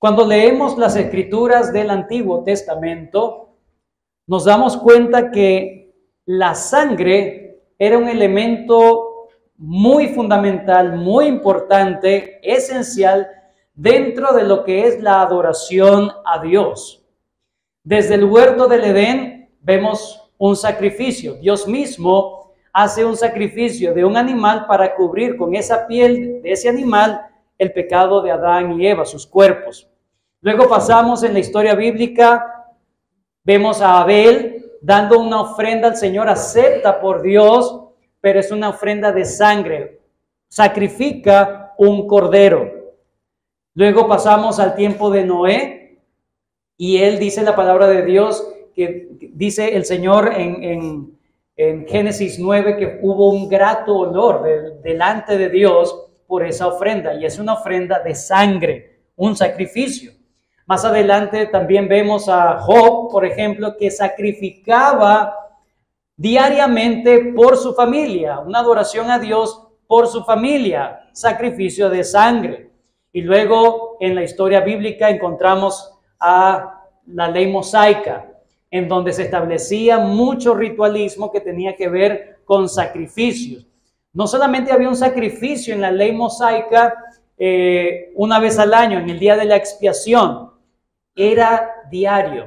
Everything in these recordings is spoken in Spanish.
Cuando leemos las escrituras del Antiguo Testamento, nos damos cuenta que la sangre era un elemento muy fundamental, muy importante, esencial dentro de lo que es la adoración a Dios. Desde el huerto del Edén vemos un sacrificio. Dios mismo hace un sacrificio de un animal para cubrir con esa piel de ese animal el pecado de Adán y Eva, sus cuerpos. Luego pasamos en la historia bíblica, vemos a Abel dando una ofrenda al Señor acepta por Dios, pero es una ofrenda de sangre. Sacrifica un cordero. Luego pasamos al tiempo de Noé y él dice la palabra de Dios, que dice el Señor en Génesis 9 que hubo un grato olor delante de Dios por esa ofrenda, y es una ofrenda de sangre, un sacrificio. Más adelante también vemos a Job, por ejemplo, que sacrificaba diariamente por su familia, una adoración a Dios por su familia, sacrificio de sangre. Y luego en la historia bíblica encontramos a la ley mosaica, en donde se establecía mucho ritualismo que tenía que ver con sacrificios. No solamente había un sacrificio en la ley mosaica una vez al año, en el día de la expiación, era diario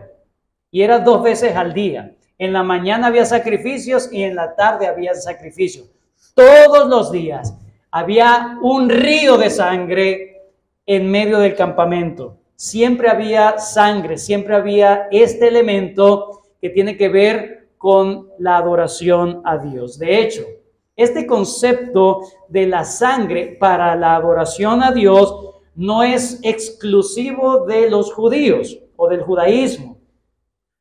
y era 2 veces al día. En la mañana había sacrificios y en la tarde había sacrificios. Todos los días había un río de sangre en medio del campamento. Siempre había sangre, siempre había este elemento que tiene que ver con la adoración a Dios. De hecho, este concepto de la sangre para la adoración a Dios no es exclusivo de los judíos o del judaísmo.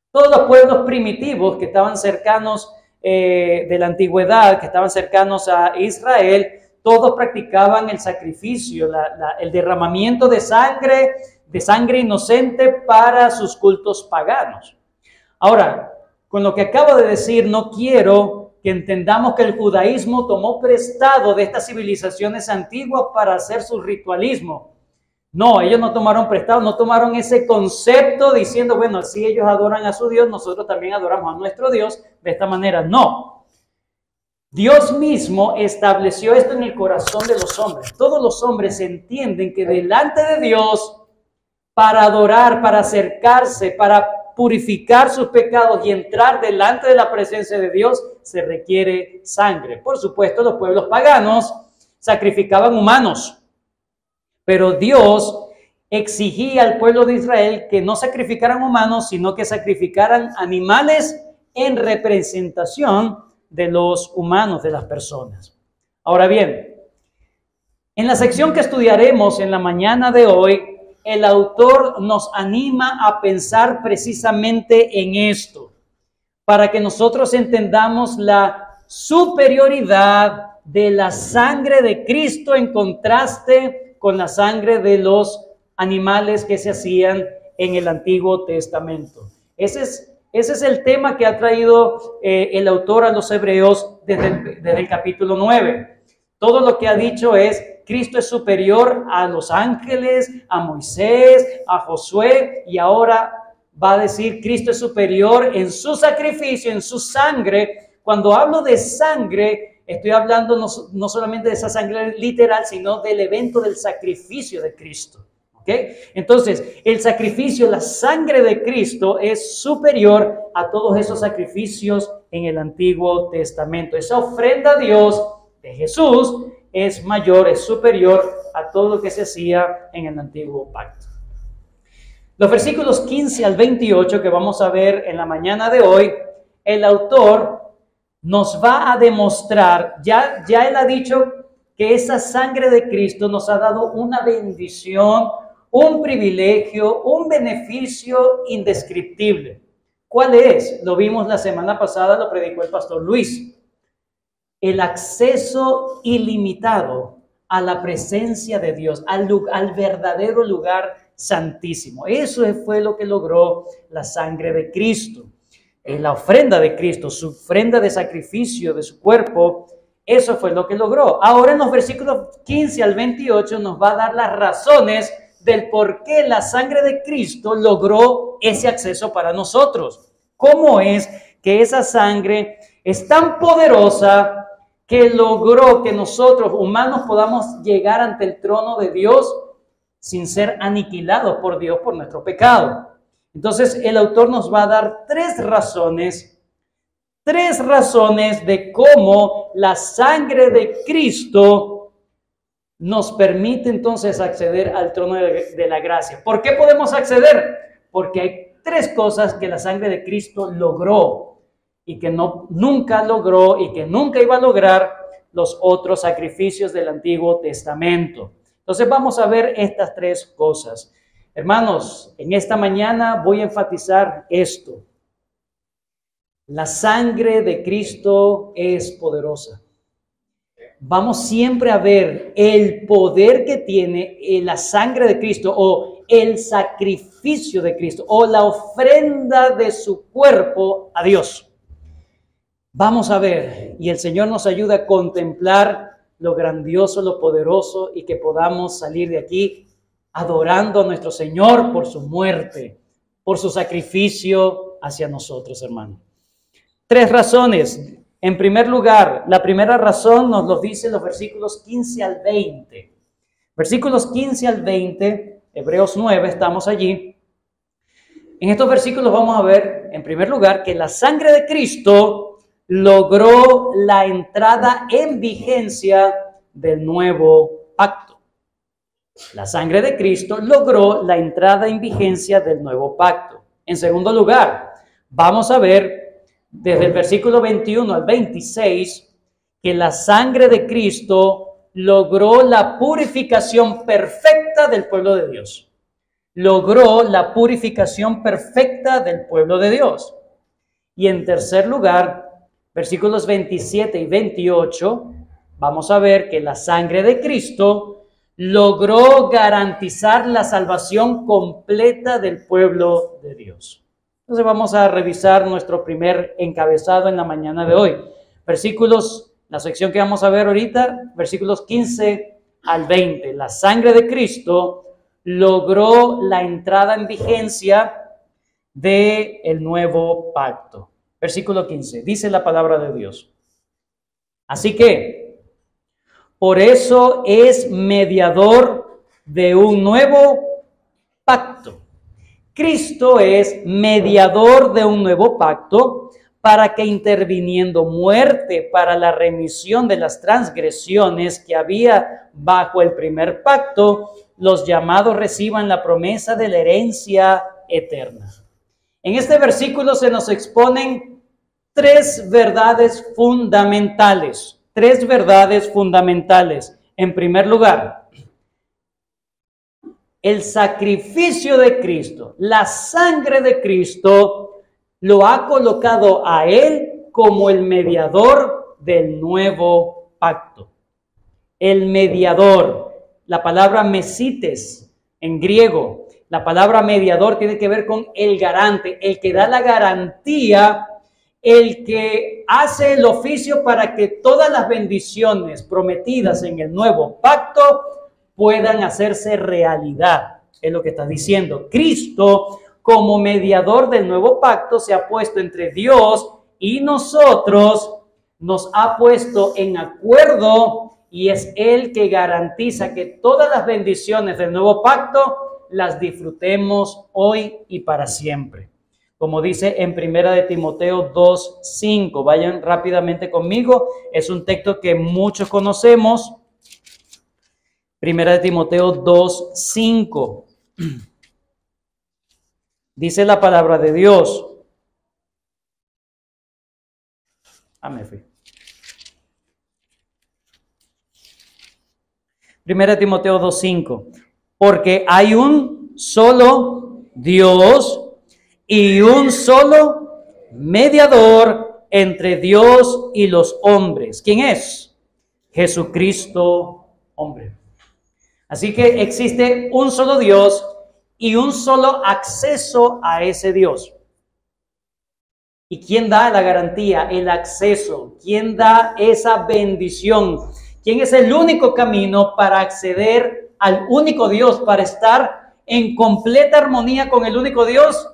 Todos los pueblos primitivos que estaban cercanos de la antigüedad, que estaban cercanos a Israel, todos practicaban el sacrificio, el derramamiento de sangre inocente para sus cultos paganos. Ahora, con lo que acabo de decir, no quiero que entendamos que el judaísmo tomó prestado de estas civilizaciones antiguas para hacer su ritualismo. No, ellos no tomaron prestado, no tomaron ese concepto diciendo, bueno, si ellos adoran a su Dios, nosotros también adoramos a nuestro Dios de esta manera. No. Dios mismo estableció esto en el corazón de los hombres. Todos los hombres entienden que delante de Dios, para adorar, para acercarse, para purificar sus pecados y entrar delante de la presencia de Dios, se requiere sangre. Por supuesto, los pueblos paganos sacrificaban humanos, pero Dios exigía al pueblo de Israel que no sacrificaran humanos, sino que sacrificaran animales en representación de los humanos, de las personas. Ahora bien, en la sección que estudiaremos en la mañana de hoy, el autor nos anima a pensar precisamente en esto, para que nosotros entendamos la superioridad de la sangre de Cristo en contraste con la sangre de los animales que se hacían en el Antiguo Testamento. Ese es el tema que ha traído el autor a los Hebreos desde el capítulo 9. Todo lo que ha dicho es, Cristo es superior a los ángeles, a Moisés, a Josué, y ahora va a decir, Cristo es superior en su sacrificio, en su sangre. Cuando hablo de sangre, estoy hablando no solamente de esa sangre literal, sino del evento del sacrificio de Cristo. ¿Okay? Entonces, el sacrificio, la sangre de Cristo es superior a todos esos sacrificios en el Antiguo Testamento. Esa ofrenda a Dios de Jesús es mayor, es superior a todo lo que se hacía en el Antiguo Pacto. Los versículos 15 al 28 que vamos a ver en la mañana de hoy, el autor nos va a demostrar, ya él ha dicho que esa sangre de Cristo nos ha dado una bendición, un privilegio, un beneficio indescriptible. ¿Cuál es? Lo vimos la semana pasada, lo predicó el pastor Luis. El acceso ilimitado a la presencia de Dios, al verdadero lugar santísimo. Eso fue lo que logró la sangre de Cristo. La ofrenda de Cristo, su ofrenda de sacrificio de su cuerpo, eso fue lo que logró. Ahora en los versículos 15 al 28 nos va a dar las razones del por qué la sangre de Cristo logró ese acceso para nosotros. ¿Cómo es que esa sangre es tan poderosa que logró que nosotros, humanos, podamos llegar ante el trono de Dios sin ser aniquilados por Dios por nuestro pecado? Entonces, el autor nos va a dar tres razones de cómo la sangre de Cristo nos permite entonces acceder al trono de la gracia. ¿Por qué podemos acceder? Porque hay tres cosas que la sangre de Cristo logró y que nunca logró y que nunca iba a lograr los otros sacrificios del Antiguo Testamento. Entonces vamos a ver estas tres cosas. Hermanos, en esta mañana voy a enfatizar esto. La sangre de Cristo es poderosa. Vamos siempre a ver el poder que tiene la sangre de Cristo o el sacrificio de Cristo o la ofrenda de su cuerpo a Dios. Vamos a ver, y el Señor nos ayuda a contemplar lo grandioso, lo poderoso, y que podamos salir de aquí adorando a nuestro Señor por su muerte, por su sacrificio hacia nosotros, hermanos. Tres razones. En primer lugar, la primera razón nos lo dice los versículos 15 al 20. Versículos 15 al 20, Hebreos 9, estamos allí. En estos versículos vamos a ver, en primer lugar, que la sangre de Cristo logró la entrada en vigencia del nuevo pacto. La sangre de Cristo logró la entrada en vigencia del nuevo pacto. En segundo lugar, vamos a ver desde el versículo 21 al 26 que la sangre de Cristo logró la purificación perfecta del pueblo de Dios. Logró la purificación perfecta del pueblo de Dios. Y en tercer lugar, versículos 27 y 28, vamos a ver que la sangre de Cristo logró garantizar la salvación completa del pueblo de Dios. Entonces vamos a revisar nuestro primer encabezado en la mañana de hoy. Versículos, la sección que vamos a ver ahorita, versículos 15 al 20. La sangre de Cristo logró la entrada en vigencia del nuevo pacto. Versículo 15, dice la palabra de Dios. Así que, por eso es mediador de un nuevo pacto. Cristo es mediador de un nuevo pacto para que interviniendo muerte para la remisión de las transgresiones que había bajo el primer pacto, los llamados reciban la promesa de la herencia eterna. En este versículo se nos exponen tres verdades fundamentales. En primer lugar, el sacrificio de Cristo, la sangre de Cristo, lo ha colocado a Él como el mediador del nuevo pacto. El mediador, la palabra mesites en griego, la palabra mediador tiene que ver con el garante, el que da la garantía, el que hace el oficio para que todas las bendiciones prometidas en el nuevo pacto puedan hacerse realidad. Es lo que está diciendo. Cristo, como mediador del nuevo pacto, se ha puesto entre Dios y nosotros, nos ha puesto en acuerdo y es Él que garantiza que todas las bendiciones del nuevo pacto las disfrutemos hoy y para siempre. Como dice en 1 Timoteo 2:5. Vayan rápidamente conmigo. Es un texto que muchos conocemos. 1 Timoteo 2:5. Dice la palabra de Dios. Me fui. 1 Timoteo 2:5. Porque hay un solo Dios y un solo mediador entre Dios y los hombres. ¿Quién es? Jesucristo, hombre. Así que existe un solo Dios y un solo acceso a ese Dios. ¿Y quién da la garantía, el acceso? ¿Quién da esa bendición? ¿Quién es el único camino para acceder al único Dios, para estar en completa armonía con el único Dios,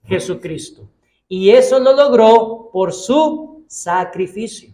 Jesucristo. Y eso lo logró por su sacrificio.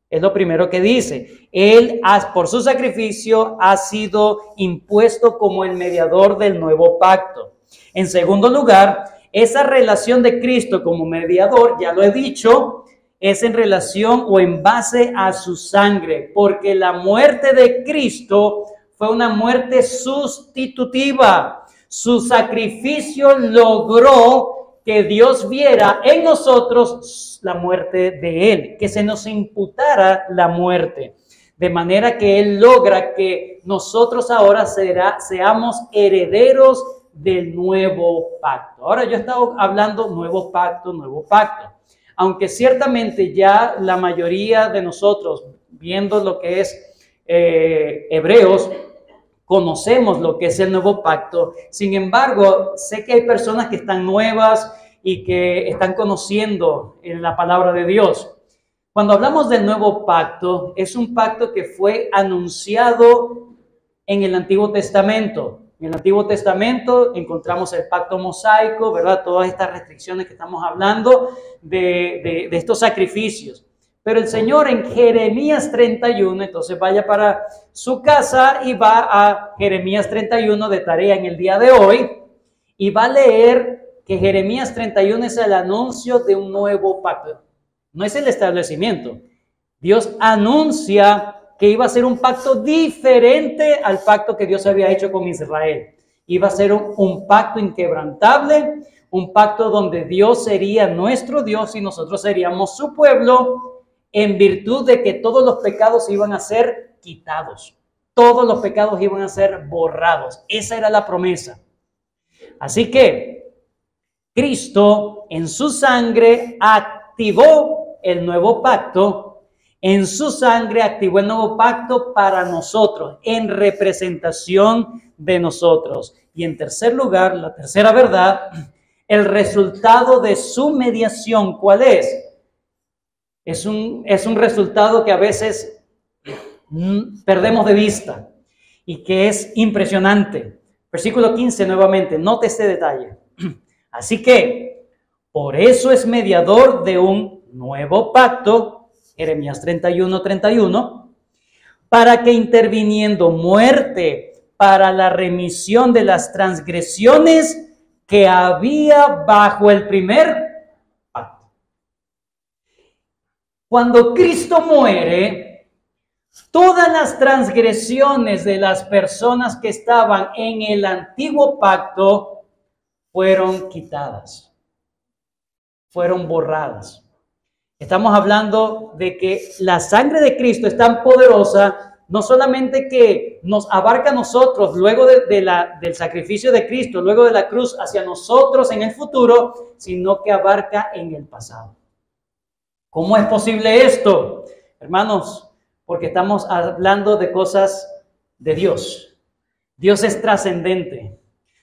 Es lo primero que dice. Él, por su sacrificio, ha sido impuesto como el mediador del nuevo pacto. En segundo lugar, esa relación de Cristo como mediador, ya lo he dicho, es en relación o en base a su sangre, porque la muerte de Cristo fue una muerte sustitutiva. Su sacrificio logró que Dios viera en nosotros la muerte de Él, que se nos imputara la muerte, de manera que Él logra que nosotros ahora seamos herederos del nuevo pacto. Ahora yo he estado hablando nuevo pacto, aunque ciertamente ya la mayoría de nosotros, viendo lo que es Hebreos, conocemos lo que es el nuevo pacto. Sin embargo, sé que hay personas que están nuevas y que están conociendo la palabra de Dios. Cuando hablamos del nuevo pacto, es un pacto que fue anunciado en el Antiguo Testamento. En el Antiguo Testamento encontramos el pacto mosaico, ¿verdad? Todas estas restricciones que estamos hablando de estos sacrificios. Pero el Señor en Jeremías 31, entonces vaya para su casa y va a Jeremías 31 de tarea en el día de hoy y va a leer que Jeremías 31 es el anuncio de un nuevo pacto. No es el establecimiento. Dios anuncia que iba a ser un pacto diferente al pacto que Dios había hecho con Israel. Iba a ser un pacto inquebrantable, un pacto donde Dios sería nuestro Dios y nosotros seríamos su pueblo, en virtud de que todos los pecados iban a ser quitados. Todos los pecados iban a ser borrados. Esa era la promesa. Así que Cristo en su sangre activó el nuevo pacto. En su sangre activó el nuevo pacto para nosotros, en representación de nosotros. Y en tercer lugar, la tercera verdad, el resultado de su mediación, ¿cuál es? Es un resultado que a veces perdemos de vista y que es impresionante. Versículo 15 nuevamente, note este detalle. Así que, por eso es mediador de un nuevo pacto, Jeremías 31, para que interviniendo muerte para la remisión de las transgresiones que había bajo el primer pacto. Cuando Cristo muere, todas las transgresiones de las personas que estaban en el antiguo pacto fueron quitadas, fueron borradas. Estamos hablando de que la sangre de Cristo es tan poderosa, no solamente que nos abarca a nosotros luego del sacrificio de Cristo, luego de la cruz hacia nosotros en el futuro, sino que abarca en el pasado. ¿Cómo es posible esto? Hermanos, porque estamos hablando de cosas de Dios. Dios es trascendente.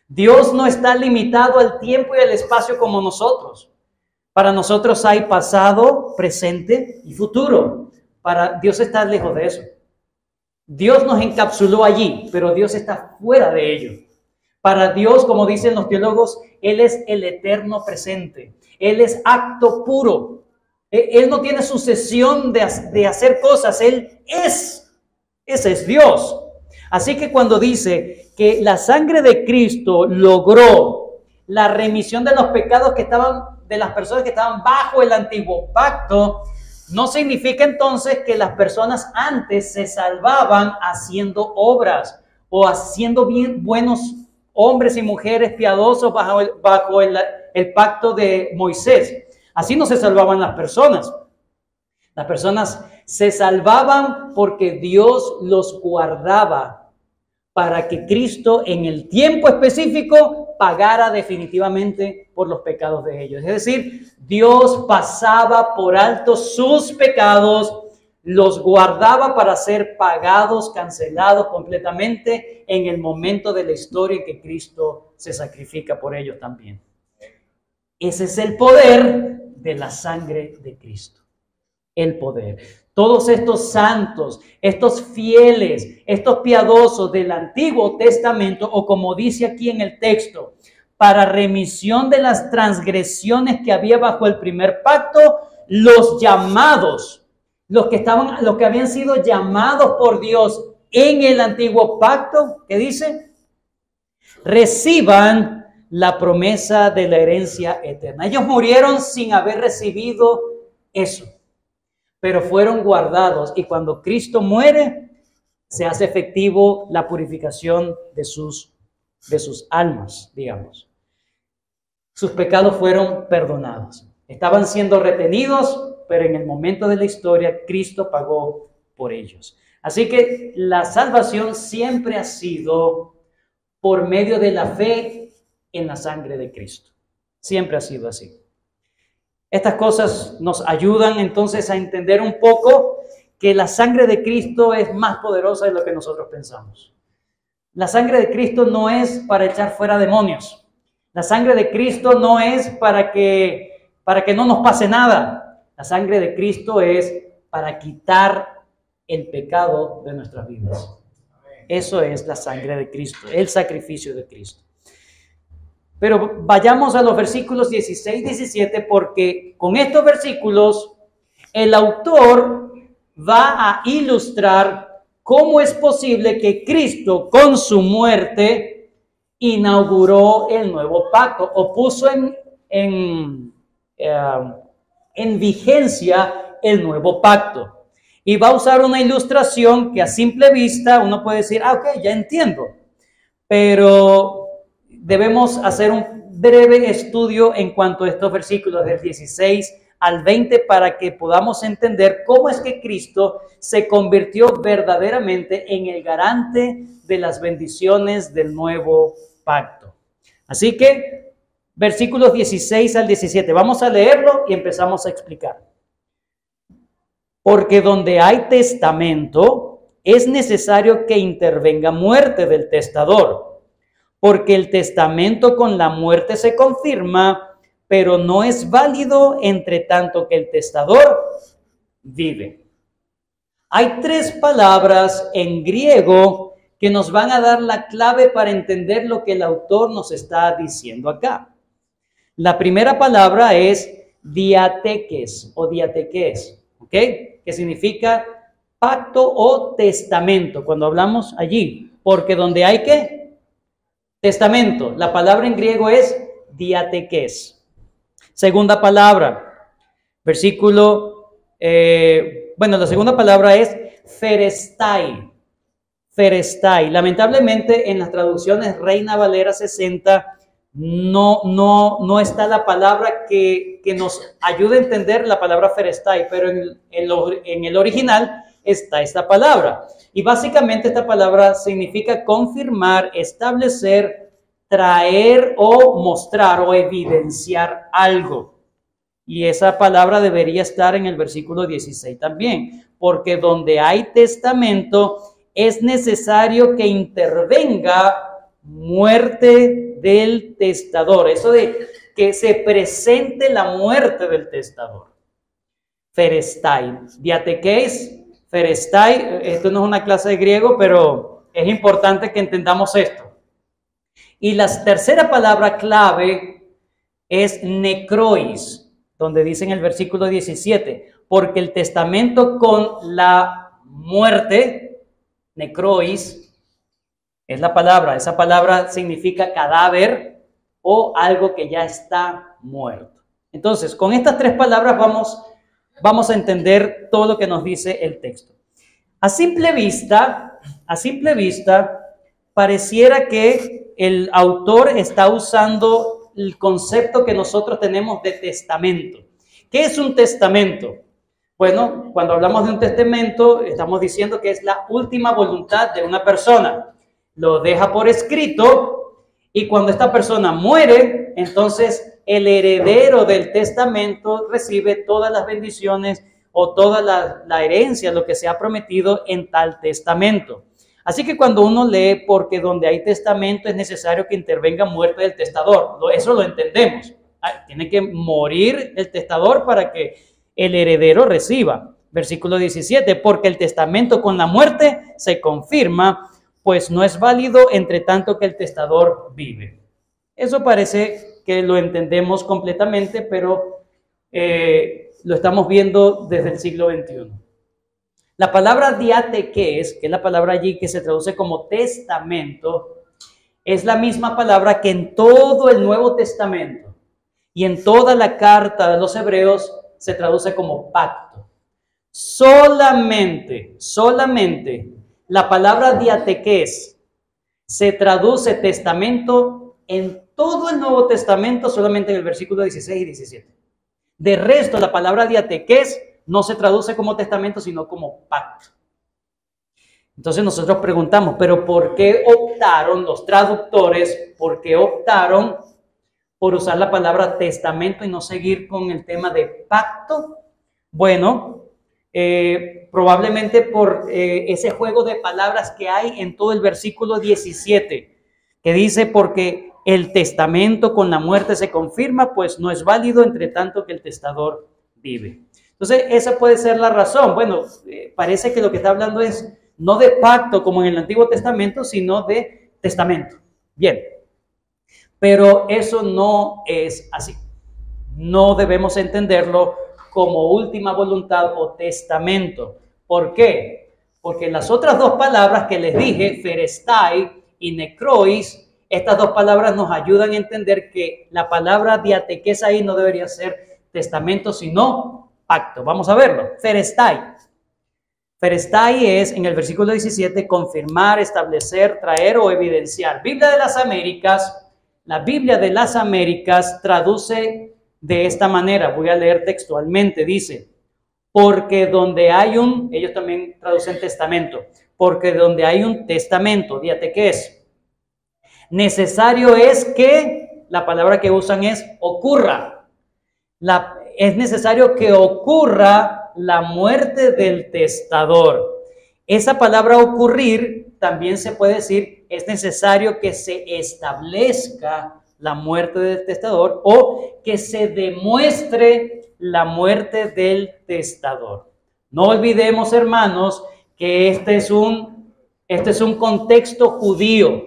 Dios no está limitado al tiempo y al espacio como nosotros. Para nosotros hay pasado, presente y futuro. Para Dios está lejos de eso. Dios nos encapsuló allí, pero Dios está fuera de ello. Para Dios, como dicen los teólogos, Él es el eterno presente. Él es acto puro. Él no tiene sucesión de hacer cosas. Él es. Ese es Dios. Así que cuando dice que la sangre de Cristo logró la remisión de los pecados que estaban de las personas que estaban bajo el antiguo pacto, no significa entonces que las personas antes se salvaban haciendo obras o haciendo bien buenos hombres y mujeres piadosos bajo el pacto de Moisés. Así no se salvaban las personas. Las personas se salvaban porque Dios los guardaba para que Cristo en el tiempo específico pagara definitivamente por los pecados de ellos. Es decir, Dios pasaba por alto sus pecados, los guardaba para ser pagados, cancelados completamente en el momento de la historia en que Cristo se sacrifica por ellos también. Ese es el poder de la sangre de Cristo. El poder. todos estos santos, estos fieles, estos piadosos del Antiguo Testamento, o como dice aquí en el texto, para remisión de las transgresiones que había bajo el primer pacto, los llamados, los que habían sido llamados por Dios en el antiguo pacto, ¿qué dice? Reciban la promesa de la herencia eterna. Ellos murieron sin haber recibido eso, pero fueron guardados, y cuando Cristo muere, se hace efectivo la purificación de sus almas, digamos. Sus pecados fueron perdonados. Estaban siendo retenidos, pero en el momento de la historia, Cristo pagó por ellos. Así que la salvación siempre ha sido por medio de la fe en la sangre de Cristo. Siempre ha sido así. Estas cosas nos ayudan entonces a entender un poco que la sangre de Cristo es más poderosa de lo que nosotros pensamos. La sangre de Cristo no es para echar fuera demonios. La sangre de Cristo no es para que no nos pase nada. La sangre de Cristo es para quitar el pecado de nuestras vidas. Eso es la sangre de Cristo, el sacrificio de Cristo. Pero vayamos a los versículos 16 y 17, porque con estos versículos el autor va a ilustrar cómo es posible que Cristo con su muerte inauguró el nuevo pacto o puso en vigencia el nuevo pacto. Y va a usar una ilustración que a simple vista uno puede decir, ok, ya entiendo. Pero debemos hacer un breve estudio en cuanto a estos versículos del 16 al 20 para que podamos entender cómo es que Cristo se convirtió verdaderamente en el garante de las bendiciones del nuevo pacto. Así que, versículos 16 al 17, vamos a leerlo y empezamos a explicar. Porque donde hay testamento, es necesario que intervenga muerte del testador, porque el testamento con la muerte se confirma, pero no es válido entre tanto que el testador vive. Hay tres palabras en griego que nos van a dar la clave para entender lo que el autor nos está diciendo acá. La primera palabra es diatekes o diatekes, ¿ok? Que significa pacto o testamento. Cuando hablamos allí, porque donde hay ¿qué? Testamento. La palabra en griego es diatekes. Segunda palabra, versículo, la segunda palabra es ferestai. Ferestai. Lamentablemente en las traducciones Reina Valera 60 no está la palabra que nos ayude a entender la palabra ferestai, pero en el original está esta palabra. Y básicamente esta palabra significa confirmar, establecer, traer o mostrar o evidenciar algo. Y esa palabra debería estar en el versículo 16 también, porque donde hay testamento es necesario que intervenga muerte del testador. Eso de que se presente la muerte del testador. Ferestai. Diatekeis, ferestai. Esto no es una clase de griego, pero es importante que entendamos esto. Y la tercera palabra clave es necrois, donde dice en el versículo 17, porque el testamento con la muerte, necrois, es la palabra. Esa palabra significa cadáver o algo que ya está muerto. Entonces, con estas tres palabras vamos a entender todo lo que nos dice el texto. A simple vista, pareciera que el autor está usando el concepto que nosotros tenemos de testamento. ¿Qué es un testamento? Bueno, cuando hablamos de un testamento, estamos diciendo que es la última voluntad de una persona. Lo deja por escrito y cuando esta persona muere, entonces el heredero del testamento recibe todas las bendiciones o toda la herencia, lo que se ha prometido en tal testamento. Así que cuando uno lee, porque donde hay testamento es necesario que intervenga muerte del testador, eso lo entendemos. Tiene que morir el testador para que el heredero reciba. Versículo 17, porque el testamento con la muerte se confirma, pues no es válido entre tanto que el testador vive. Eso parece que lo entendemos completamente, pero lo estamos viendo desde el siglo XXI. La palabra diateques, que es la palabra allí que se traduce como testamento, es la misma palabra que en todo el Nuevo Testamento y en toda la carta de los Hebreos se traduce como pacto. Solamente la palabra diateques se traduce testamento en todo el Nuevo Testamento, solamente en el versículo 16 y 17. De resto, la palabra diateques no se traduce como testamento, sino como pacto. Entonces nosotros preguntamos, ¿pero por qué optaron los traductores, por qué optaron por usar la palabra testamento y no seguir con el tema de pacto? Bueno, probablemente por ese juego de palabras que hay en todo el versículo 17, que dice, porque el testamento con la muerte se confirma, pues no es válido entre tanto que el testador vive. Entonces, esa puede ser la razón. Bueno, parece que lo que está hablando es no de pacto como en el Antiguo Testamento, sino de testamento. Bien, pero eso no es así. No debemos entenderlo como última voluntad o testamento. ¿Por qué? Porque las otras dos palabras que les dije, ferestai y necrois, estas dos palabras nos ayudan a entender que la palabra diateques ahí no debería ser testamento, sino pacto. Vamos a verlo. Ferestai. Ferestai es, en el versículo 17, confirmar, establecer, traer o evidenciar. Biblia de las Américas, la Biblia de las Américas traduce de esta manera, voy a leer textualmente, dice, porque donde hay ellos también traducen testamento, porque donde hay un testamento, diateques, necesario es que, la palabra que usan es ocurra, es necesario que ocurra la muerte del testador. Esa palabra ocurrir también se puede decir, es necesario que se establezca la muerte del testador o que se demuestre la muerte del testador. No olvidemos, hermanos, que este es un contexto judío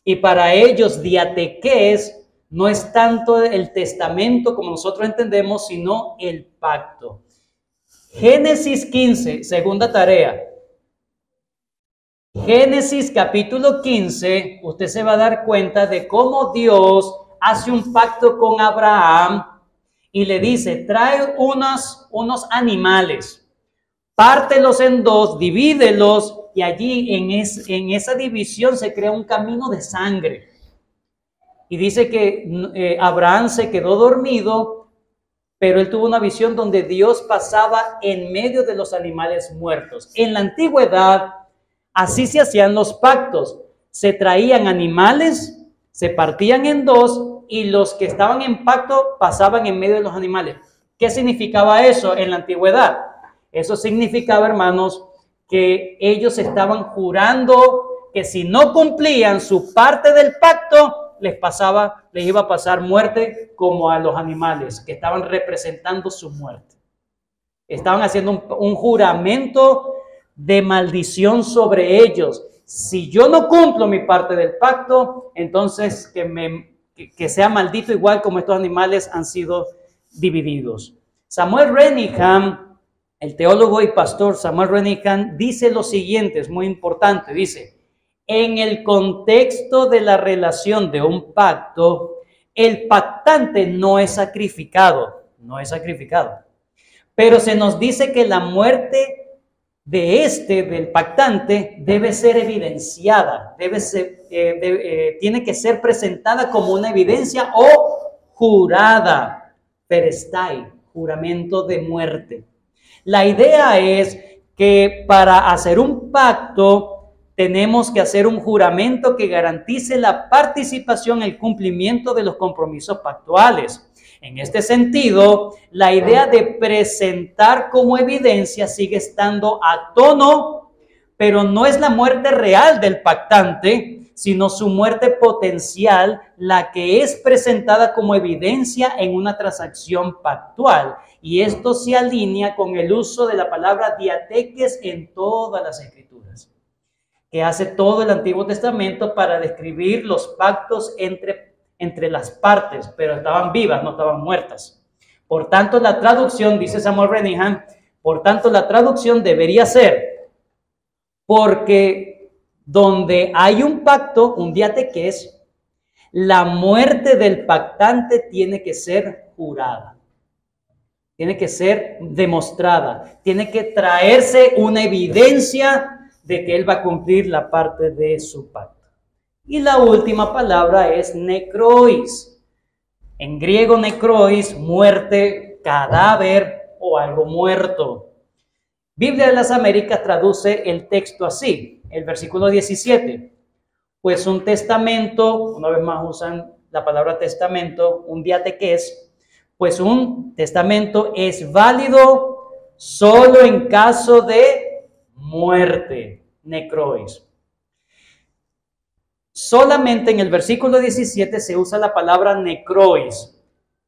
y para ellos diateques no es tanto el testamento como nosotros entendemos, sino el pacto. Génesis 15, segunda tarea. Génesis capítulo 15, usted se va a dar cuenta de cómo Dios hace un pacto con Abraham y le dice, trae unos animales, pártelos en dos, divídelos y allí en esa división se crea un camino de sangre. Y dice que Abraham se quedó dormido, pero él tuvo una visión donde Dios pasaba en medio de los animales muertos. En la antigüedad, así se hacían los pactos. Se traían animales, se partían en dos y los que estaban en pacto pasaban en medio de los animales. ¿Qué significaba eso en la antigüedad? Eso significaba, hermanos, que ellos estaban jurando que si no cumplían su parte del pacto, les iba a pasar muerte como a los animales que estaban representando su muerte. Estaban haciendo un juramento de maldición sobre ellos. Si yo no cumplo mi parte del pacto, entonces que sea maldito igual como estos animales han sido divididos. Samuel Renihan, el teólogo y pastor Samuel Renihan, dice lo siguiente, es muy importante, dice, en el contexto de la relación de un pacto, el pactante no es sacrificado, pero se nos dice que la muerte del pactante debe ser evidenciada, tiene que ser presentada como una evidencia o jurada, perestai, juramento de muerte. La idea es que para hacer un pacto tenemos que hacer un juramento que garantice la participación, el cumplimiento de los compromisos pactuales. En este sentido, la idea de presentar como evidencia sigue estando a tono, pero no es la muerte real del pactante, sino su muerte potencial, la que es presentada como evidencia en una transacción pactual. Y esto se alinea con el uso de la palabra diateques en todas las Escrituras, que hace todo el Antiguo Testamento para describir los pactos entre las partes, pero estaban vivas, no estaban muertas. Por tanto, la traducción, dice Samuel Renihan, por tanto, la traducción debería ser, porque donde hay un pacto, un diateques, la muerte del pactante tiene que ser jurada, tiene que ser demostrada, tiene que traerse una evidencia de que él va a cumplir la parte de su pacto. Y la última palabra es necrois. En griego necrois, muerte, cadáver o algo muerto. Biblia de las Américas traduce el texto así, el versículo 17. Pues un testamento, una vez más usan la palabra testamento, un diateques, pues un testamento es válido solo en caso de muerte, necrois. Solamente en el versículo 17 se usa la palabra necrois,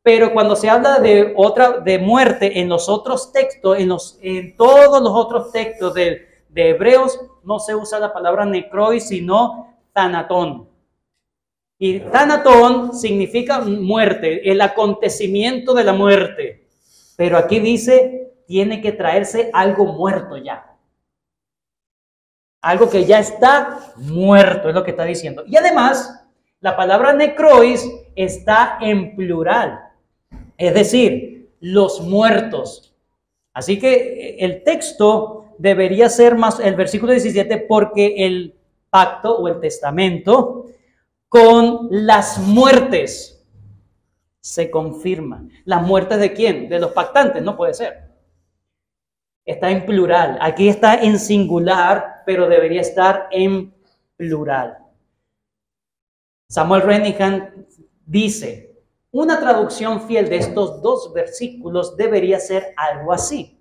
pero cuando se habla de muerte en los otros textos, en todos los otros textos de Hebreos, no se usa la palabra necrois, sino tanatón. Y tanatón significa muerte, el acontecimiento de la muerte. Pero aquí dice, tiene que traerse algo muerto ya. Algo que ya está muerto, es lo que está diciendo. Y además, la palabra necrois está en plural. Es decir, los muertos. Así que el texto debería ser más, el versículo 17, porque el pacto o el testamento con las muertes se confirma. ¿Las muertes de quién? De los pactantes, no puede ser. Está en plural. Aquí está en singular, pero debería estar en plural. Samuel Renihan dice, una traducción fiel de estos dos versículos debería ser algo así.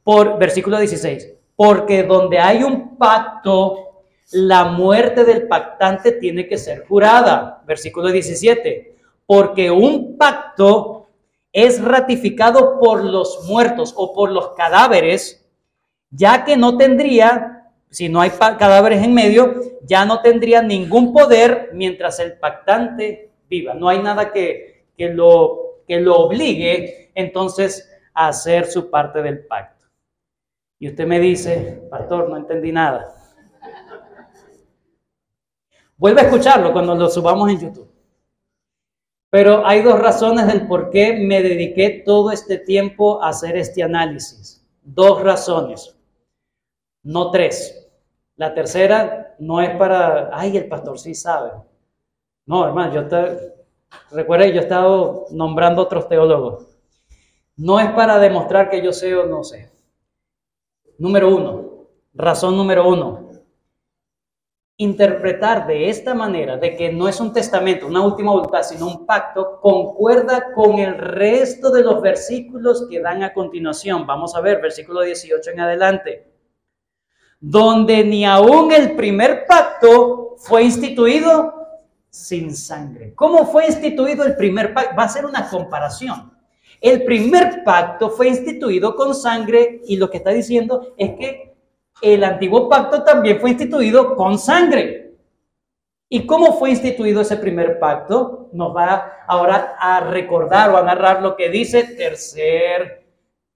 Por versículo 16, porque donde hay un pacto, la muerte del pactante tiene que ser jurada. Versículo 17, porque un pacto es ratificado por los muertos o por los cadáveres, ya que no tendría, si no hay cadáveres en medio, ya no tendría ningún poder mientras el pactante viva. No hay nada que lo obligue entonces a hacer su parte del pacto. Y usted me dice, pastor, no entendí nada. Vuelve a escucharlo cuando lo subamos en YouTube. Pero hay dos razones del por qué me dediqué todo este tiempo a hacer este análisis. Dos razones, no tres. La tercera no es para, ay, el pastor sí sabe. No, hermano, recuerden, yo he estado nombrando otros teólogos. No es para demostrar que yo sé o no sé. Razón número uno. Interpretar de esta manera, de que no es un testamento, una última voluntad, sino un pacto, concuerda con el resto de los versículos que dan a continuación. Vamos a ver, versículo 18 en adelante. Donde ni aún el primer pacto fue instituido sin sangre. ¿Cómo fue instituido el primer pacto? Va a ser una comparación. El primer pacto fue instituido con sangre y lo que está diciendo es que el antiguo pacto también fue instituido con sangre. ¿Y cómo fue instituido ese primer pacto? Nos va ahora a recordar o a narrar lo que dice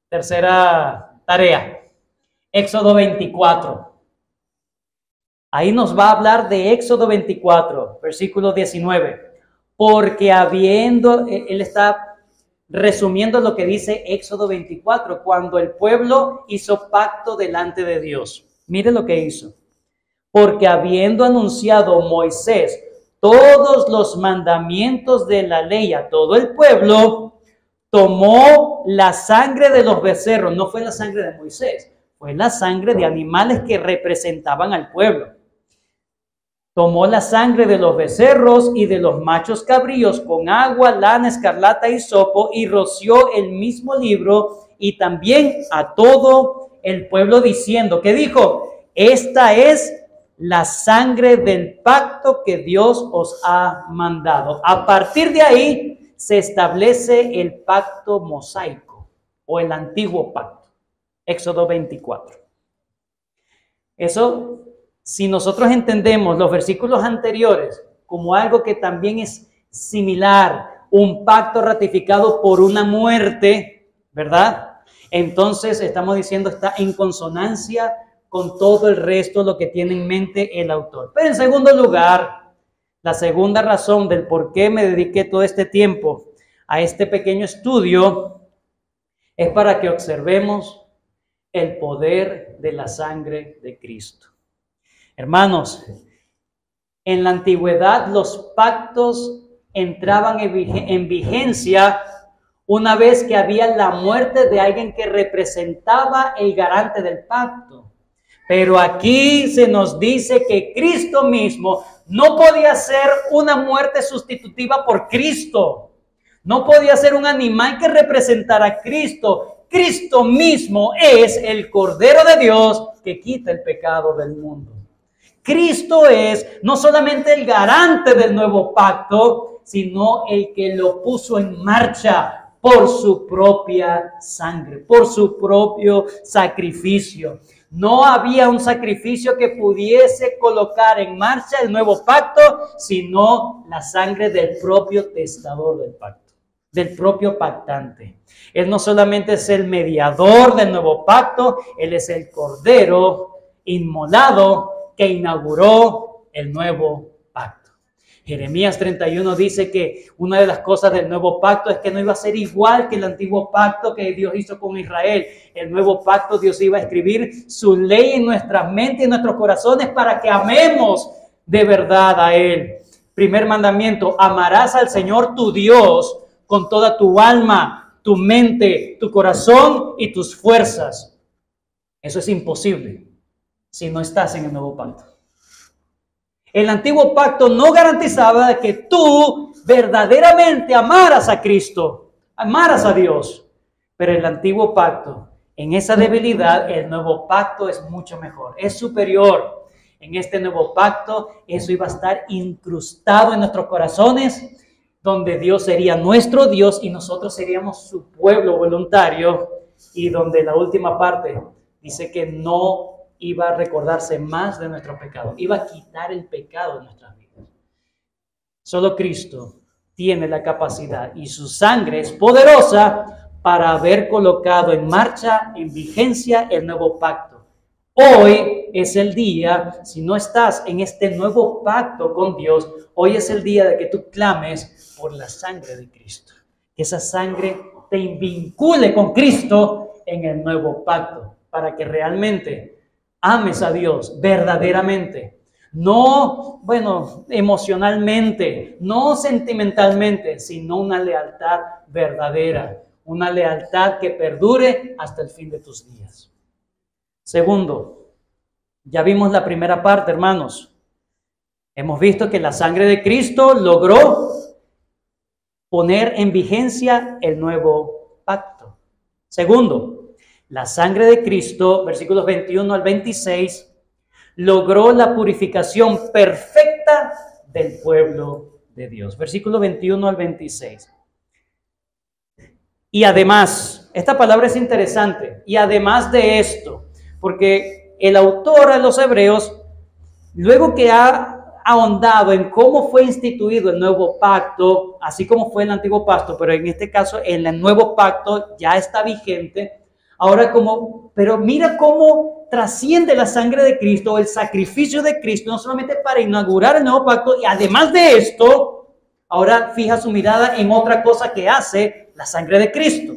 tercera tarea. Éxodo 24. Ahí nos va a hablar de Éxodo 24, versículo 19. Porque él está resumiendo lo que dice Éxodo 24, cuando el pueblo hizo pacto delante de Dios. Mire lo que hizo. Porque habiendo anunciado Moisés todos los mandamientos de la ley a todo el pueblo, tomó la sangre de los becerros. No fue la sangre de Moisés, fue la sangre de animales que representaban al pueblo. Tomó la sangre de los becerros y de los machos cabríos con agua, lana, escarlata y hisopo y roció el mismo libro y también a todo el pueblo diciendo, ¿qué dijo? Esta es la sangre del pacto que Dios os ha mandado. A partir de ahí se establece el pacto mosaico o el antiguo pacto. Éxodo 24. Eso, si nosotros entendemos los versículos anteriores como algo que también es similar, un pacto ratificado por una muerte, ¿verdad? Entonces estamos diciendo está en consonancia con todo el resto, lo que tiene en mente el autor. Pero en segundo lugar, la segunda razón del por qué me dediqué todo este tiempo a este pequeño estudio es para que observemos el poder de la sangre de Cristo. Hermanos, en la antigüedad los pactos entraban en vigencia una vez que había la muerte de alguien que representaba el garante del pacto. Pero aquí se nos dice que Cristo mismo no podía ser una muerte sustitutiva por Cristo. No podía ser un animal que representara a Cristo. Cristo mismo es el Cordero de Dios que quita el pecado del mundo. Cristo es no solamente el garante del nuevo pacto, sino el que lo puso en marcha por su propia sangre, por su propio sacrificio. No había un sacrificio que pudiese colocar en marcha el nuevo pacto, sino la sangre del propio testador del pacto, del propio pactante. Él no solamente es el mediador del nuevo pacto, Él es el Cordero inmolado que inauguró el nuevo pacto. Jeremías 31 dice que una de las cosas del nuevo pacto es que no iba a ser igual que el antiguo pacto que Dios hizo con Israel. El nuevo pacto, Dios iba a escribir su ley en nuestras mentes y en nuestros corazones para que amemos de verdad a Él. Primer mandamiento, amarás al Señor tu Dios con toda tu alma, tu mente, tu corazón y tus fuerzas. Eso es imposible si no estás en el nuevo pacto. El antiguo pacto no garantizaba que tú verdaderamente amaras a Cristo, amaras a Dios. Pero el antiguo pacto, en esa debilidad, el nuevo pacto es mucho mejor, es superior. En este nuevo pacto, eso iba a estar incrustado en nuestros corazones, donde Dios sería nuestro Dios y nosotros seríamos su pueblo voluntario, y donde la última parte dice que no iba a recordarse más de nuestro pecado, iba a quitar el pecado de nuestras vidas. Solo Cristo tiene la capacidad y su sangre es poderosa para haber colocado en marcha, en vigencia, el nuevo pacto. Hoy es el día, si no estás en este nuevo pacto con Dios, hoy es el día de que tú clames por la sangre de Cristo. Que esa sangre te vincule con Cristo en el nuevo pacto, para que realmente ames a Dios verdaderamente, no, emocionalmente, no sentimentalmente, sino una lealtad verdadera, una lealtad que perdure hasta el fin de tus días. Segundo, ya vimos la primera parte, hermanos. Hemos visto que la sangre de Cristo logró poner en vigencia el nuevo pacto. Segundo, la sangre de Cristo, versículos 21 al 26, logró la purificación perfecta del pueblo de Dios. Versículos 21 al 26. Y además, esta palabra es interesante, y además de esto, porque el autor a los Hebreos, luego que ha ahondado en cómo fue instituido el nuevo pacto, así como fue el antiguo pacto, pero en este caso el nuevo pacto ya está vigente. Ahora pero mira cómo trasciende la sangre de Cristo, el sacrificio de Cristo, no solamente para inaugurar el nuevo pacto, y además de esto, ahora fija su mirada en otra cosa que hace la sangre de Cristo.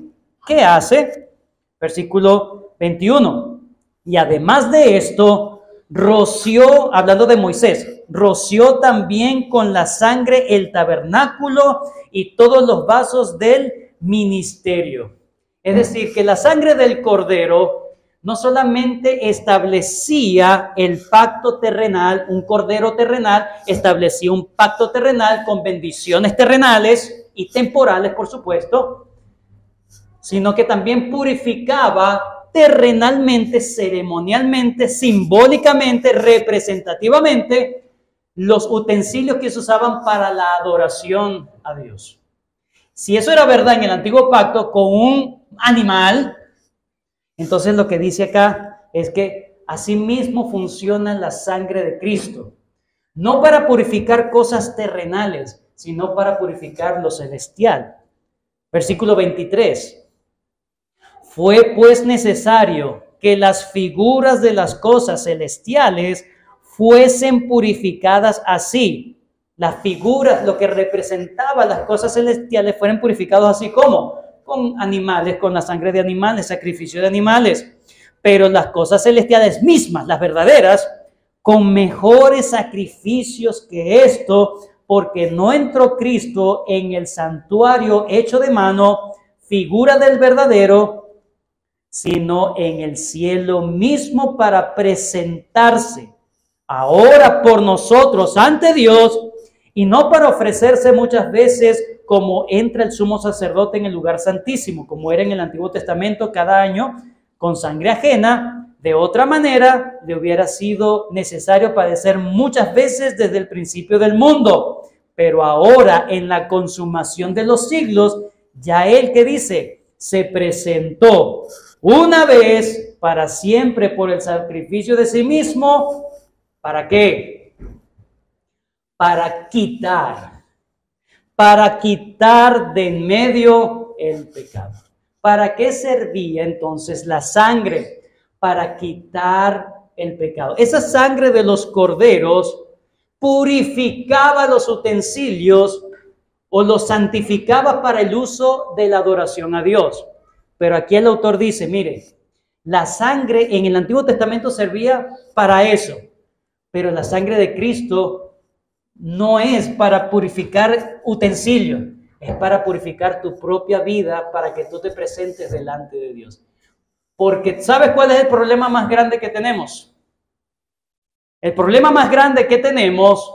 ¿Qué hace? Versículo 21. Y además de esto, roció, hablando de Moisés, roció también con la sangre el tabernáculo y todos los vasos del ministerio. Es decir, que la sangre del Cordero no solamente establecía el pacto terrenal, un Cordero terrenal, establecía un pacto terrenal con bendiciones terrenales y temporales, por supuesto, sino que también purificaba terrenalmente, ceremonialmente, simbólicamente, representativamente, los utensilios que se usaban para la adoración a Dios. Si eso era verdad en el antiguo pacto con un animal, entonces lo que dice acá es que asimismo funciona la sangre de Cristo. No para purificar cosas terrenales, sino para purificar lo celestial. Versículo 23. Fue pues necesario que las figuras de las cosas celestiales fuesen purificadas así. Las figuras, lo que representaba las cosas celestiales, fueron purificados así como con animales, con la sangre de animales, sacrificio de animales. Pero las cosas celestiales mismas, las verdaderas, con mejores sacrificios que esto, porque no entró Cristo en el santuario hecho de mano, figura del verdadero, sino en el cielo mismo para presentarse ahora por nosotros ante Dios, y no para ofrecerse muchas veces como entra el sumo sacerdote en el lugar santísimo, como era en el Antiguo Testamento cada año, con sangre ajena. De otra manera, le hubiera sido necesario padecer muchas veces desde el principio del mundo. Pero ahora, en la consumación de los siglos, ya él que dice, se presentó una vez para siempre por el sacrificio de sí mismo. ¿Para qué? Para quitar de en medio el pecado. ¿Para qué servía entonces la sangre? Para quitar el pecado. Esa sangre de los corderos purificaba los utensilios o los santificaba para el uso de la adoración a Dios. Pero aquí el autor dice, mire, la sangre en el Antiguo Testamento servía para eso, pero la sangre de Cristo no es para purificar utensilios, es para purificar tu propia vida, para que tú te presentes delante de Dios. Porque ¿sabes cuál es el problema más grande que tenemos? El problema más grande que tenemos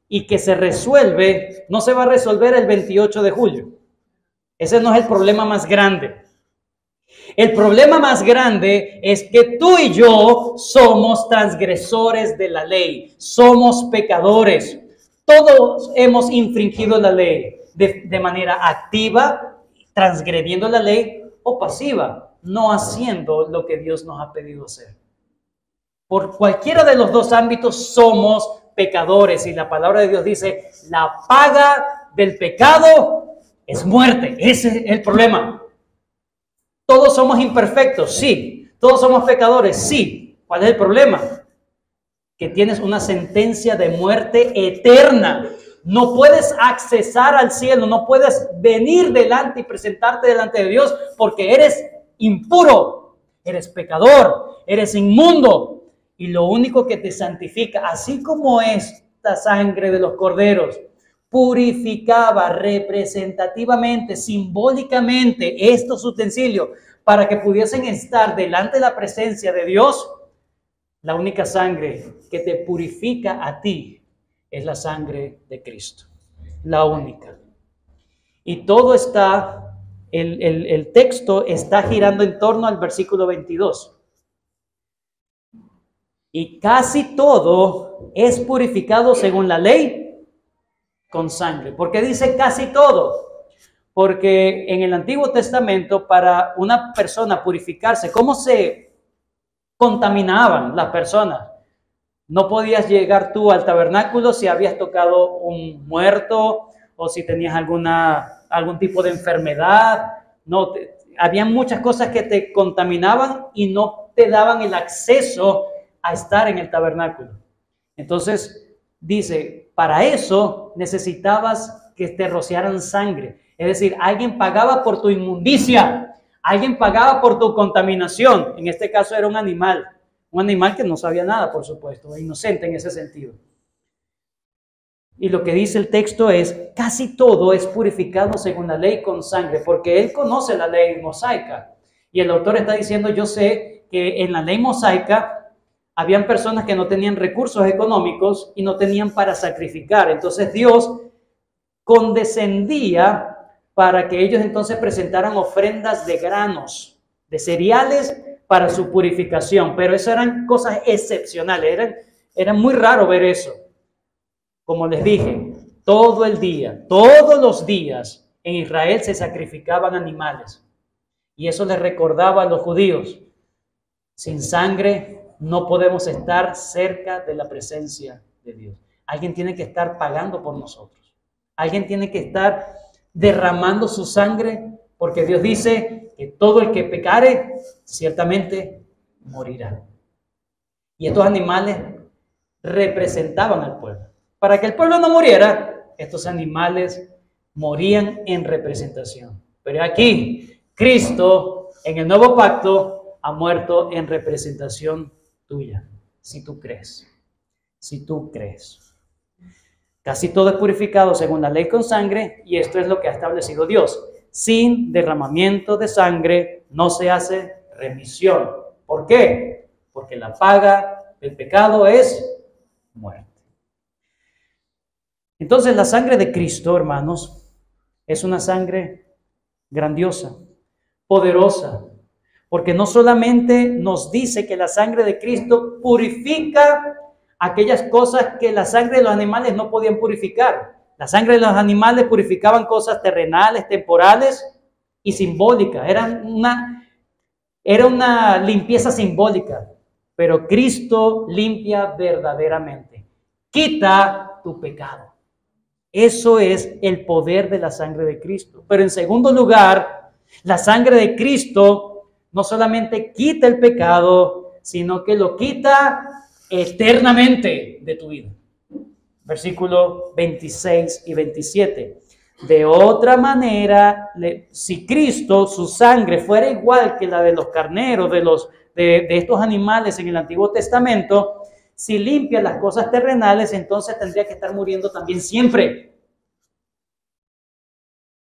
y que se resuelve, no se va a resolver el 28 de julio. Ese no es el problema más grande. El problema más grande es que tú y yo somos transgresores de la ley, somos pecadores. Todos hemos infringido la ley de manera activa, transgrediendo la ley, o pasiva, no haciendo lo que Dios nos ha pedido hacer. Por cualquiera de los dos ámbitos somos pecadores, y la palabra de Dios dice, la paga del pecado es muerte. Ese es el problema. Todos somos imperfectos, sí. Todos somos pecadores, sí. ¿Cuál es el problema? Que tienes una sentencia de muerte eterna. No puedes accesar al cielo, no puedes venir delante y presentarte delante de Dios porque eres impuro, eres pecador, eres inmundo. Y lo único que te santifica, así como esta sangre de los corderos purificaba representativamente, simbólicamente estos utensilios para que pudiesen estar delante de la presencia de Dios, la única sangre que te purifica a ti es la sangre de Cristo, la única. Y todo está, el texto está girando en torno al versículo 22. Y casi todo es purificado según la ley con sangre. ¿Por qué dice casi todo? Porque en el Antiguo Testamento, para una persona purificarse, ¿cómo se contaminaban las personas? No podías llegar tú al tabernáculo si habías tocado un muerto o si tenías algún tipo de enfermedad. No, había muchas cosas que te contaminaban y no te daban el acceso a estar en el tabernáculo. Entonces dice, para eso necesitabas que te rociaran sangre. Es decir, alguien pagaba por tu inmundicia, alguien pagaba por tu contaminación. En este caso era un animal que no sabía nada, por supuesto, inocente en ese sentido. Y lo que dice el texto es, casi todo es purificado según la ley con sangre, porque él conoce la ley mosaica. Y el autor está diciendo, yo sé que en la ley mosaica habían personas que no tenían recursos económicos y no tenían para sacrificar. Entonces Dios condescendía para que ellos entonces presentaran ofrendas de granos, de cereales, para su purificación, pero eso eran cosas excepcionales, era muy raro ver eso. Como les dije, todo el día, todos los días en Israel se sacrificaban animales. Y eso les recordaba a los judíos: sin sangre no podemos estar cerca de la presencia de Dios. Alguien tiene que estar pagando por nosotros. Alguien tiene que estar derramando su sangre, porque Dios dice que todo el que pecare ciertamente morirá. Y estos animales representaban al pueblo. Para que el pueblo no muriera, estos animales morían en representación. Pero aquí, Cristo, en el nuevo pacto, ha muerto en representación tuya, si tú crees. Si tú crees. Casi todo es purificado según la ley con sangre, y esto es lo que ha establecido Dios. Sin derramamiento de sangre no se hace remisión. ¿Por qué? Porque la paga del pecado es muerte. Entonces la sangre de Cristo, hermanos, es una sangre grandiosa, poderosa, porque no solamente nos dice que la sangre de Cristo purifica aquellas cosas que la sangre de los animales no podían purificar. La sangre de los animales purificaban cosas terrenales, temporales y simbólicas. Era una limpieza simbólica, pero Cristo limpia verdaderamente. Quita tu pecado. Eso es el poder de la sangre de Cristo. Pero en segundo lugar, la sangre de Cristo no solamente quita el pecado, sino que lo quita eternamente de tu vida. Versículo 26 y 27. De otra manera, si Cristo, su sangre, fuera igual que la de los carneros, de estos animales en el Antiguo Testamento, si limpia las cosas terrenales, entonces tendría que estar muriendo también siempre.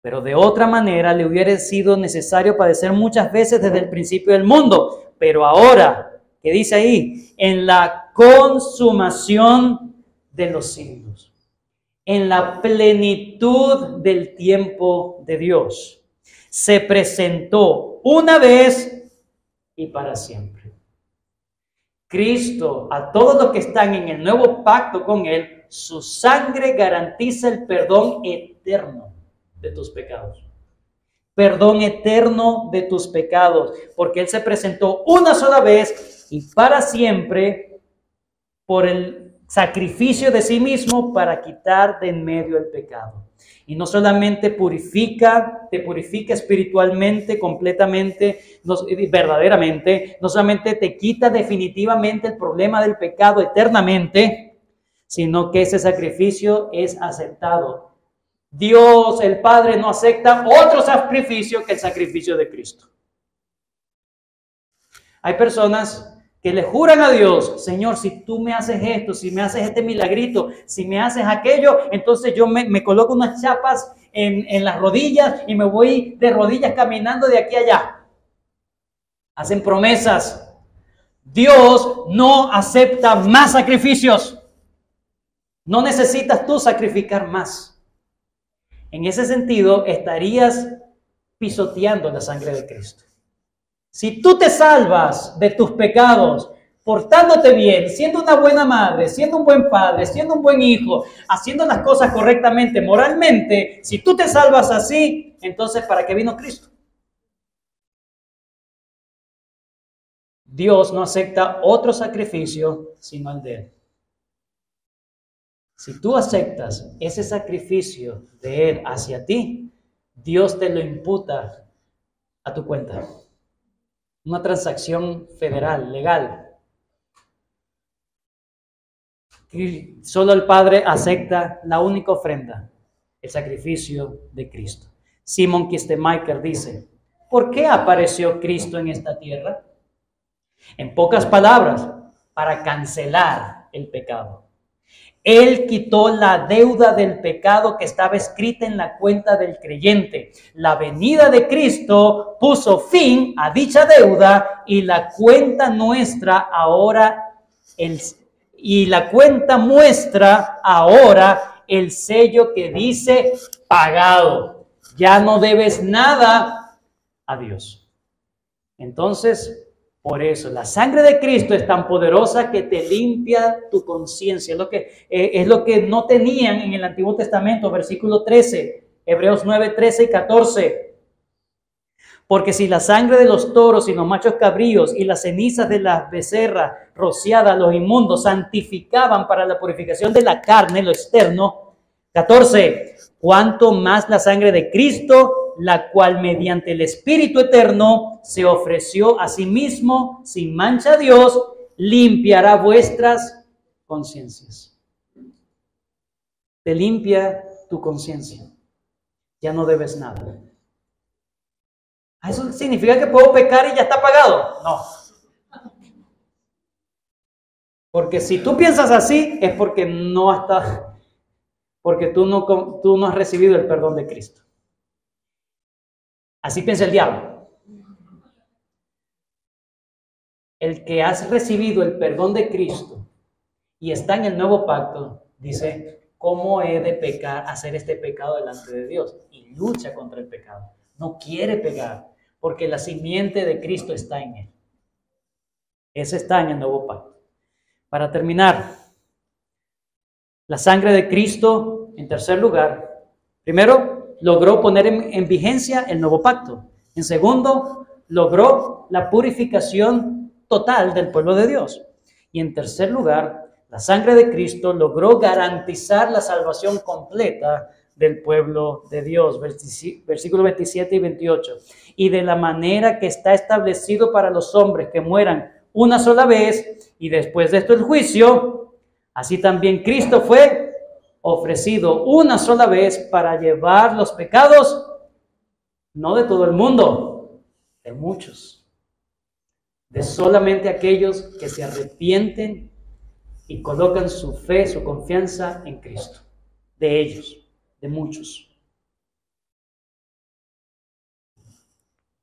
Pero de otra manera le hubiera sido necesario padecer muchas veces desde el principio del mundo. Pero ahora, ¿qué dice ahí? En la consumación de los siglos, en la plenitud del tiempo de Dios, se presentó una vez y para siempre. Cristo, a todos los que están en el nuevo pacto con Él, su sangre garantiza el perdón eterno de tus pecados. Perdón eterno de tus pecados, porque Él se presentó una sola vez y para siempre por el sacrificio de sí mismo para quitar de en medio el pecado. Y no solamente te purifica espiritualmente, completamente, verdaderamente, no solamente te quita definitivamente el problema del pecado eternamente, sino que ese sacrificio es aceptado. Dios, el Padre, no acepta otro sacrificio que el sacrificio de Cristo. Hay personas que le juran a Dios: Señor, si tú me haces esto, si me haces este milagrito, si me haces aquello, entonces yo me coloco unas chapas en las rodillas y me voy de rodillas caminando de aquí a allá. Hacen promesas. Dios no acepta más sacrificios. No necesitas tú sacrificar más. En ese sentido, estarías pisoteando la sangre de Cristo. Si tú te salvas de tus pecados, portándote bien, siendo una buena madre, siendo un buen padre, siendo un buen hijo, haciendo las cosas correctamente, moralmente, si tú te salvas así, entonces ¿para qué vino Cristo? Dios no acepta otro sacrificio sino el de Él. Si tú aceptas ese sacrificio de Él hacia ti, Dios te lo imputa a tu cuenta. Una transacción federal, legal. Y solo el Padre acepta la única ofrenda, el sacrificio de Cristo. Simon Kistemaker dice: ¿por qué apareció Cristo en esta tierra? En pocas palabras, para cancelar el pecado. Él quitó la deuda del pecado que estaba escrita en la cuenta del creyente. La venida de Cristo puso fin a dicha deuda y la cuenta muestra ahora el sello que dice pagado. Ya no debes nada a Dios. Entonces, Por eso, la sangre de Cristo es tan poderosa que te limpia tu conciencia. Es lo que no tenían en el Antiguo Testamento, versículo 13, Hebreos 9, 13 y 14. Porque si la sangre de los toros y los machos cabríos y las cenizas de las becerras rociadas a los inmundos santificaban para la purificación de la carne, lo externo. 14. Cuanto más la sangre de Cristo, la cual mediante el Espíritu eterno se ofreció a sí mismo sin mancha a Dios, limpiará vuestras conciencias. Te limpia tu conciencia. Ya no debes nada. ¿Eso significa que puedo pecar y ya está pagado? No. Porque si tú piensas así, es porque tú no has recibido el perdón de Cristo. Así piensa el diablo. El que has recibido el perdón de Cristo y está en el nuevo pacto, dice, ¿cómo he de pecar, hacer este pecado delante de Dios? Y lucha contra el pecado. No quiere pecar, porque la simiente de Cristo está en él. Ese está en el nuevo pacto. Para terminar, la sangre de Cristo, en tercer lugar, primero, logró poner en vigencia el nuevo pacto. En segundo, logró la purificación total del pueblo de Dios. Y en tercer lugar, la sangre de Cristo logró garantizar la salvación completa del pueblo de Dios. Versículos 27 y 28. Y de la manera que está establecido para los hombres que mueran una sola vez, y después de esto el juicio, así también Cristo fue ofrecido una sola vez para llevar los pecados, no de todo el mundo, de muchos, de solamente aquellos que se arrepienten y colocan su fe, su confianza en Cristo, de ellos, de muchos.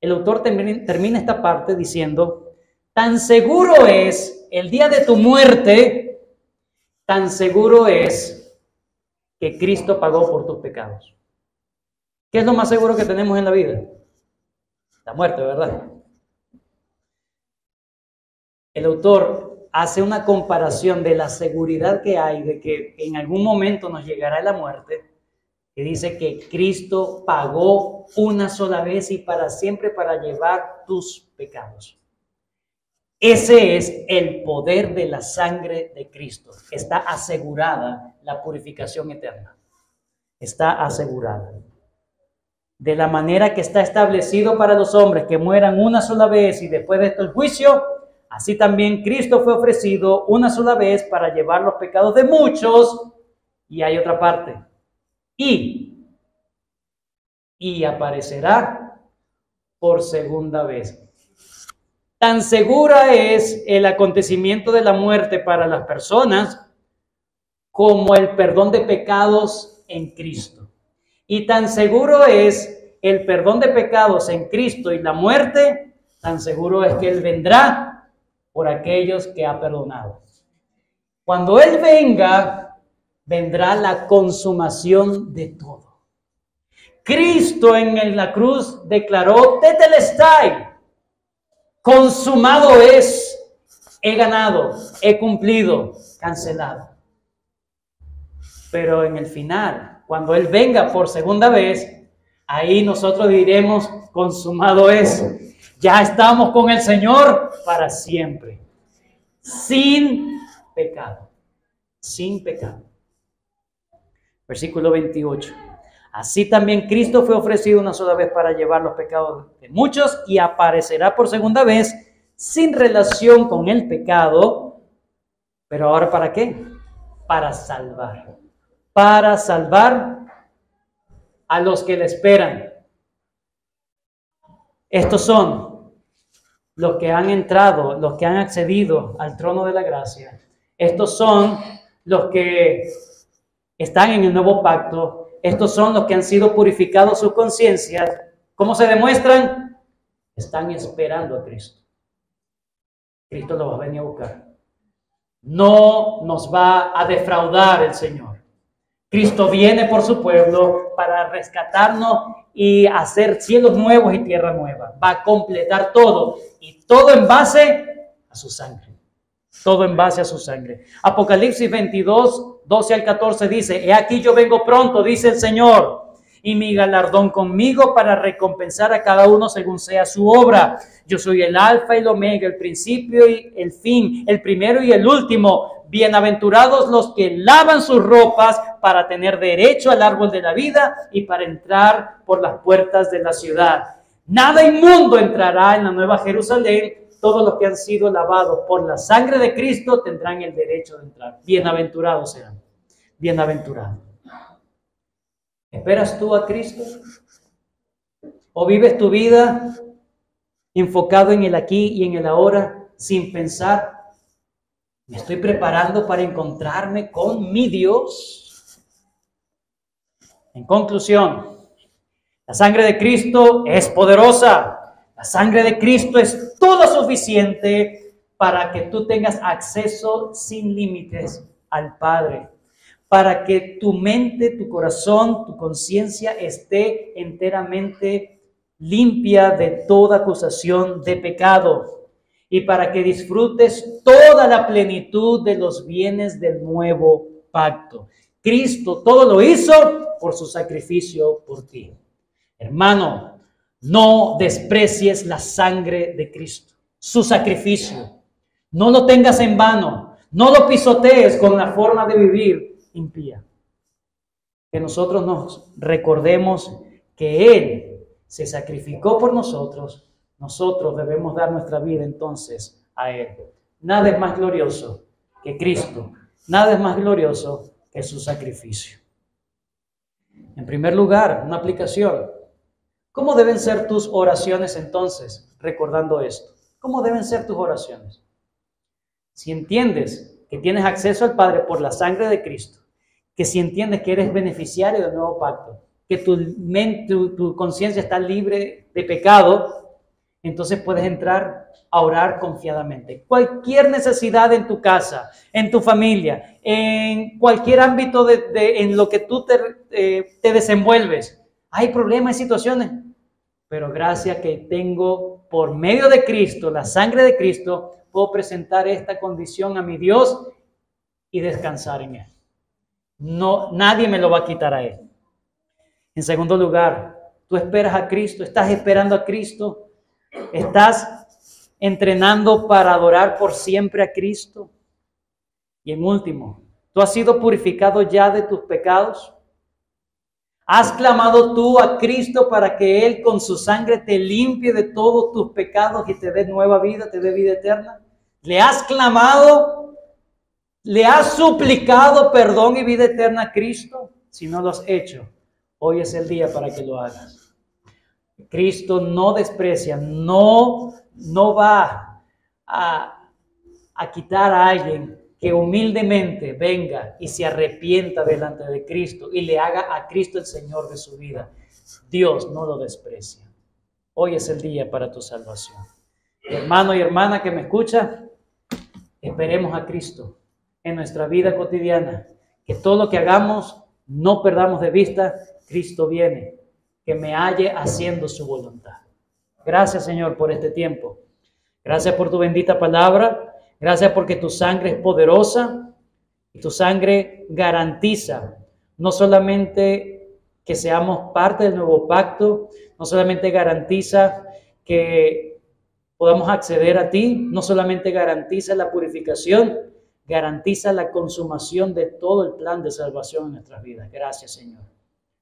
El autor termina esta parte diciendo, tan seguro es el día de tu muerte, tan seguro es que Cristo pagó por tus pecados. ¿Qué es lo más seguro que tenemos en la vida? La muerte, ¿verdad? El autor hace una comparación de la seguridad que hay de que en algún momento nos llegará la muerte, que dice que Cristo pagó una sola vez y para siempre para llevar tus pecados. Ese es el poder de la sangre de Cristo. Está asegurada la purificación eterna. Está asegurada. De la manera que está establecido para los hombres que mueran una sola vez y después de esto el juicio, así también Cristo fue ofrecido una sola vez para llevar los pecados de muchos. Y hay otra parte. Y aparecerá por segunda vez. Tan segura es el acontecimiento de la muerte para las personas como el perdón de pecados en Cristo. Y tan seguro es el perdón de pecados en Cristo y la muerte, tan seguro es que Él vendrá por aquellos que ha perdonado. Cuando Él venga, vendrá la consumación de todo. Cristo en la cruz declaró, tetelestai, consumado es, he ganado, he cumplido, cancelado. Pero en el final, cuando Él venga por segunda vez, ahí nosotros diremos, consumado es. Ya estamos con el Señor para siempre. Sin pecado. Sin pecado. Versículo 28. Así también Cristo fue ofrecido una sola vez para llevar los pecados de muchos y aparecerá por segunda vez sin relación con el pecado. Pero ahora ¿para qué? Para salvar. Para salvar a los que le esperan. Estos son los que han entrado, los que han accedido al trono de la gracia. Estos son los que están en el nuevo pacto. Estos son los que han sido purificados sus conciencias. ¿Cómo se demuestran? Están esperando a Cristo. Cristo los va a venir a buscar. No nos va a defraudar el Señor. Cristo viene por su pueblo para rescatarnos y hacer cielos nuevos y tierra nueva. Va a completar todo, y todo en base a su sangre. Todo en base a su sangre. Apocalipsis 22, 12 al 14 dice: He aquí yo vengo pronto, dice el Señor, y mi galardón conmigo para recompensar a cada uno según sea su obra. Yo soy el alfa y el omega, el principio y el fin, el primero y el último. Bienaventurados los que lavan sus ropas para tener derecho al árbol de la vida y para entrar por las puertas de la ciudad. Nada inmundo entrará en la nueva Jerusalén. Todos los que han sido lavados por la sangre de Cristo tendrán el derecho de entrar. Bienaventurados serán. Bienaventurados. ¿Esperas tú a Cristo? ¿O vives tu vida enfocado en el aquí y en el ahora sin pensar: me estoy preparando para encontrarme con mi Dios? En conclusión, la sangre de Cristo es poderosa. La sangre de Cristo es todo suficiente para que tú tengas acceso sin límites al Padre, para que tu mente, tu corazón, tu conciencia esté enteramente limpia de toda acusación de pecado, y para que disfrutes toda la plenitud de los bienes del nuevo pacto. Cristo todo lo hizo por su sacrificio por ti. Hermano, no desprecies la sangre de Cristo, su sacrificio. No lo tengas en vano, no lo pisotees con la forma de vivir impía. Que nosotros nos recordemos que Él se sacrificó por nosotros. Nosotros debemos dar nuestra vida entonces a Él. Nada es más glorioso que Cristo. Nada es más glorioso que su sacrificio. En primer lugar, una aplicación. ¿Cómo deben ser tus oraciones entonces, recordando esto? ¿Cómo deben ser tus oraciones? Si entiendes que tienes acceso al Padre por la sangre de Cristo, que si entiendes que eres beneficiario del nuevo pacto, que tu conciencia está libre de pecado, entonces puedes entrar a orar confiadamente. Cualquier necesidad en tu casa, en tu familia, en cualquier ámbito en lo que tú te desenvuelves, hay problemas y situaciones, pero gracias que tengo por medio de Cristo, la sangre de Cristo, puedo presentar esta condición a mi Dios y descansar en Él. No, nadie me lo va a quitar a Él. En segundo lugar, tú esperas a Cristo, estás esperando a Cristo, estás entrenando para adorar por siempre a Cristo. Y en último, ¿tú has sido purificado ya de tus pecados? ¿Has clamado tú a Cristo para que Él con su sangre te limpie de todos tus pecados y te dé nueva vida, te dé vida eterna? ¿Le has clamado? ¿Le has suplicado perdón y vida eterna a Cristo? Si no lo has hecho, hoy es el día para que lo hagas. Cristo no desprecia, no va a quitar a alguien que humildemente venga y se arrepienta delante de Cristo y le haga a Cristo el Señor de su vida. Dios no lo desprecia. Hoy es el día para tu salvación. Hermano y hermana que me escucha, esperemos a Cristo en nuestra vida cotidiana. Que todo lo que hagamos no perdamos de vista, Cristo viene, que me halle haciendo su voluntad. Gracias, Señor, por este tiempo. Gracias por tu bendita palabra. Gracias porque tu sangre es poderosa y tu sangre garantiza no solamente que seamos parte del nuevo pacto, no solamente garantiza que podamos acceder a ti, no solamente garantiza la purificación, garantiza la consumación de todo el plan de salvación en nuestras vidas. Gracias, Señor.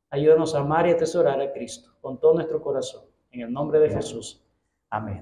Ayúdanos a amar y atesorar a Cristo con todo nuestro corazón. En el nombre de Jesús. Amén.